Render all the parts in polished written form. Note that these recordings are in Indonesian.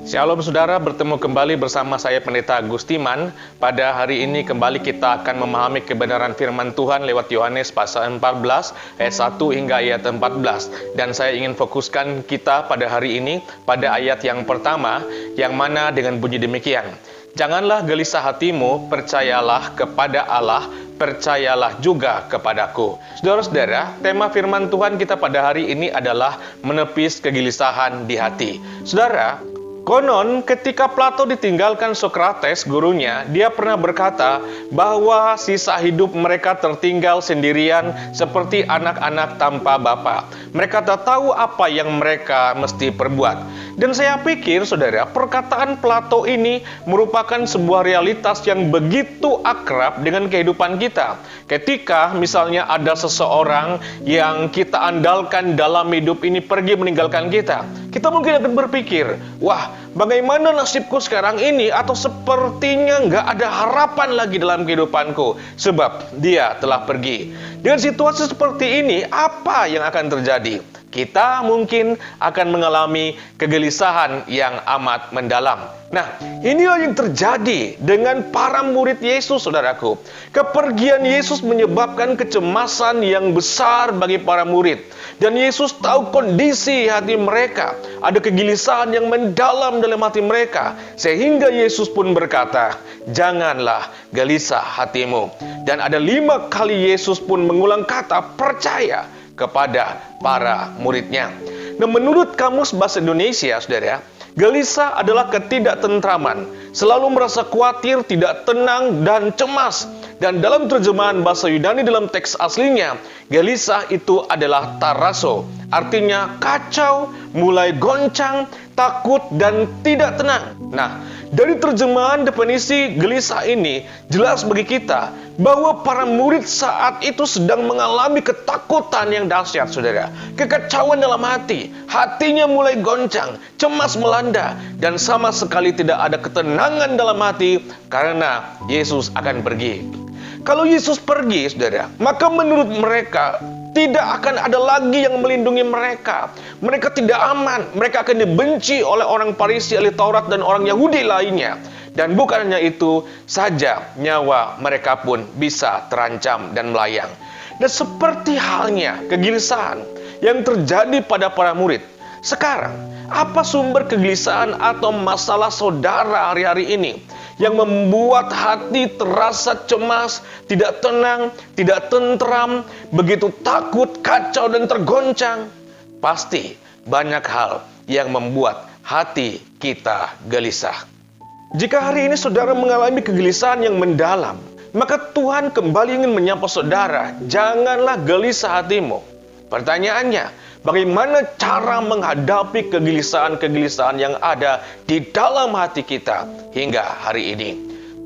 Shalom saudara, bertemu kembali bersama saya Pendeta Agustiman. Pada hari ini kembali kita akan memahami kebenaran firman Tuhan lewat Yohanes pasal 14 ayat 1 hingga ayat 14. Dan saya ingin fokuskan kita pada hari ini pada ayat yang pertama, yang mana dengan bunyi demikian. Janganlah gelisah hatimu, percayalah kepada Allah, percayalah juga kepadaku. Saudara-saudara, tema firman Tuhan kita pada hari ini adalah menepis kegelisahan di hati. Saudara, konon ketika Plato ditinggalkan Sokrates, gurunya, dia pernah berkata bahwa sisa hidup mereka tertinggal sendirian seperti anak-anak tanpa bapa. Mereka tak tahu apa yang mereka mesti perbuat. Dan saya pikir, saudara, perkataan Plato ini merupakan sebuah realitas yang begitu akrab dengan kehidupan kita. Ketika misalnya ada seseorang yang kita andalkan dalam hidup ini pergi meninggalkan kita, kita mungkin akan berpikir, wah, bagaimana nasibku sekarang ini? Atau sepertinya nggak ada harapan lagi dalam kehidupanku, sebab dia telah pergi. Dengan situasi seperti ini, apa yang akan terjadi? Kita mungkin akan mengalami kegelisahan yang amat mendalam. Nah, inilah yang terjadi dengan para murid Yesus, saudaraku. Kepergian Yesus menyebabkan kecemasan yang besar bagi para murid. Dan Yesus tahu kondisi hati mereka. Ada kegelisahan yang mendalam dalam hati mereka. Sehingga Yesus pun berkata, janganlah gelisah hatimu. Dan ada 5 kali Yesus pun mengulang kata percaya kepada para muridnya. Nah, menurut Kamus Bahasa Indonesia, saudara, gelisah adalah ketidaktentraman, selalu merasa khawatir, tidak tenang, dan cemas. Dan dalam terjemahan bahasa Yunani dalam teks aslinya, gelisah itu adalah taraso, artinya kacau, mulai goncang, takut, dan tidak tenang. Nah, dari terjemahan definisi gelisah ini, jelas bagi kita bahwa para murid saat itu sedang mengalami ketakutan yang dahsyat, saudara. Kekacauan dalam hati, hatinya mulai goncang, cemas melanda, dan sama sekali tidak ada ketenangan dalam hati karena Yesus akan pergi. Kalau Yesus pergi, saudara, maka menurut mereka tidak akan ada lagi yang melindungi mereka. Mereka tidak aman. Mereka akan dibenci oleh orang Farisi, ahli Taurat, dan orang Yahudi lainnya. Dan bukan hanya itu saja, nyawa mereka pun bisa terancam dan melayang. Dan seperti halnya kegelisahan yang terjadi pada para murid. Sekarang, apa sumber kegelisahan atau masalah saudara hari-hari ini yang membuat hati terasa cemas, tidak tenang, tidak tentram, begitu takut, kacau, dan tergoncang? Pasti banyak hal yang membuat hati kita gelisah. Jika hari ini saudara mengalami kegelisahan yang mendalam, maka Tuhan kembali ingin menyapa saudara, janganlah gelisah hatimu. Pertanyaannya, bagaimana cara menghadapi kegelisahan-kegelisahan yang ada di dalam hati kita hingga hari ini?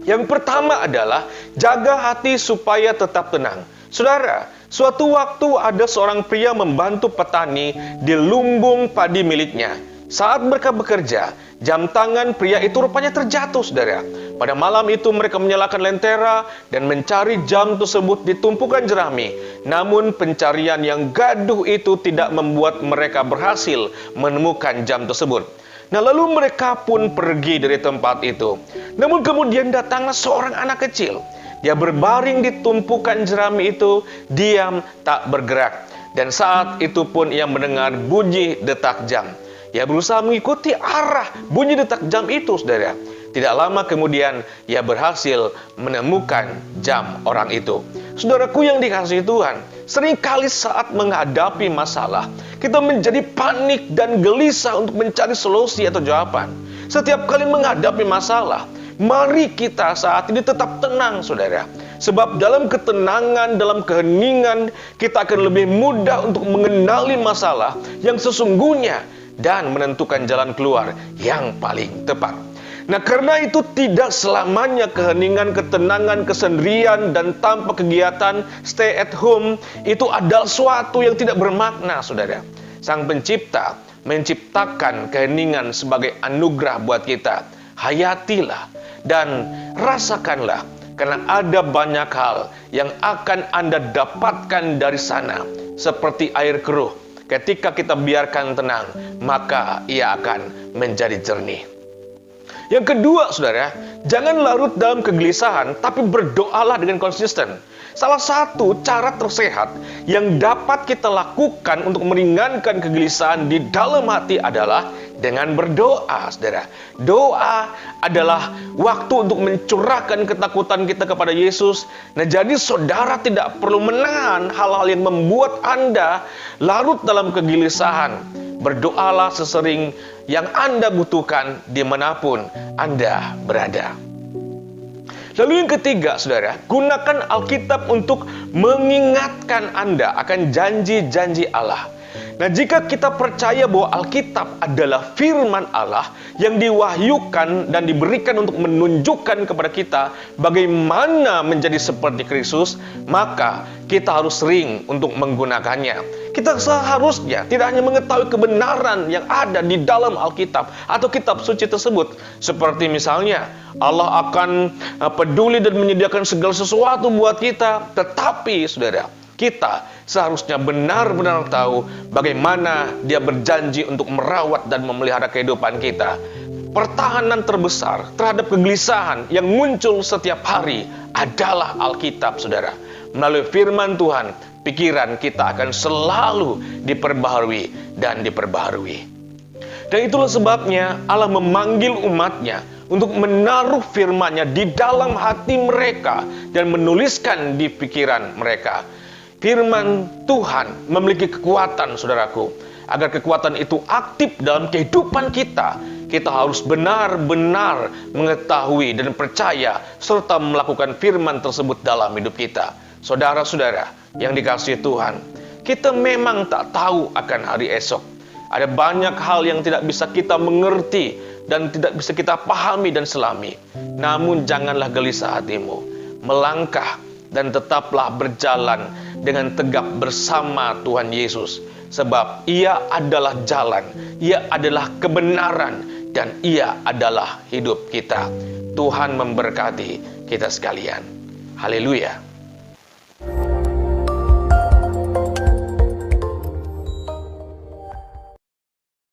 Yang pertama adalah jaga hati supaya tetap tenang. Saudara, suatu waktu ada seorang pria membantu petani di lumbung padi miliknya. Saat mereka bekerja, jam tangan pria itu rupanya terjatuh, saudara. Pada malam itu mereka menyalakan lentera dan mencari jam tersebut di tumpukan jerami. Namun pencarian yang gaduh itu tidak membuat mereka berhasil menemukan jam tersebut. Nah, lalu mereka pun pergi dari tempat itu. Namun kemudian datanglah seorang anak kecil. Dia berbaring di tumpukan jerami itu, diam tak bergerak. Dan saat itu pun ia mendengar bunyi detak jam. Ia berusaha mengikuti arah bunyi detak jam itu, saudara. Tidak lama kemudian, ia berhasil menemukan jam orang itu. Saudaraku yang dikasihi Tuhan, seringkali saat menghadapi masalah, kita menjadi panik dan gelisah untuk mencari solusi atau jawaban. Setiap kali menghadapi masalah, mari kita saat ini tetap tenang, saudara. Sebab dalam ketenangan, dalam keheningan, kita akan lebih mudah untuk mengenali masalah yang sesungguhnya dan menentukan jalan keluar yang paling tepat. Nah, karena itu tidak selamanya keheningan, ketenangan, kesendirian, dan tanpa kegiatan stay at home itu adalah suatu yang tidak bermakna, saudara. Sang Pencipta menciptakan keheningan sebagai anugerah buat kita. Hayatilah dan rasakanlah, karena ada banyak hal yang akan Anda dapatkan dari sana, seperti air keruh, Ketika kita biarkan tenang, maka ia akan menjadi jernih. Yang kedua, saudara, jangan larut dalam kegelisahan, tapi berdoalah dengan konsisten. Salah satu cara tersehat yang dapat kita lakukan untuk meringankan kegelisahan di dalam hati adalah dengan berdoa, saudara. Doa adalah waktu untuk mencurahkan ketakutan kita kepada Yesus. Nah, jadi saudara tidak perlu menahan hal-hal yang membuat Anda larut dalam kegelisahan. Berdoalah sesering yang Anda butuhkan dimanapun Anda berada. Lalu yang ketiga, saudara, gunakan Alkitab untuk mengingatkan Anda akan janji-janji Allah. Nah, jika kita percaya bahwa Alkitab adalah firman Allah yang diwahyukan dan diberikan untuk menunjukkan kepada kita bagaimana menjadi seperti Kristus, maka kita harus sering untuk menggunakannya. Kita seharusnya tidak hanya mengetahui kebenaran yang ada di dalam Alkitab atau kitab suci tersebut, seperti misalnya Allah akan peduli dan menyediakan segala sesuatu buat kita, tetapi saudara, kita seharusnya benar-benar tahu bagaimana Dia berjanji untuk merawat dan memelihara kehidupan kita. Pertahanan terbesar terhadap kegelisahan yang muncul setiap hari adalah Alkitab, saudara. Melalui firman Tuhan, pikiran kita akan selalu diperbaharui dan diperbaharui. Dan itulah sebabnya Allah memanggil umatnya untuk menaruh firman-Nya di dalam hati mereka dan menuliskan di pikiran mereka. Firman Tuhan memiliki kekuatan, saudaraku. Agar kekuatan itu aktif dalam kehidupan kita, kita harus benar-benar mengetahui dan percaya serta melakukan firman tersebut dalam hidup kita. Saudara-saudara yang dikasihi Tuhan, kita memang tak tahu akan hari esok. Ada banyak hal yang tidak bisa kita mengerti dan tidak bisa kita pahami dan selami. Namun janganlah gelisah hatimu. Melangkah dan tetaplah berjalan dengan tegap bersama Tuhan Yesus. Sebab Ia adalah jalan, Ia adalah kebenaran, dan Ia adalah hidup kita. Tuhan memberkati kita sekalian. Haleluya.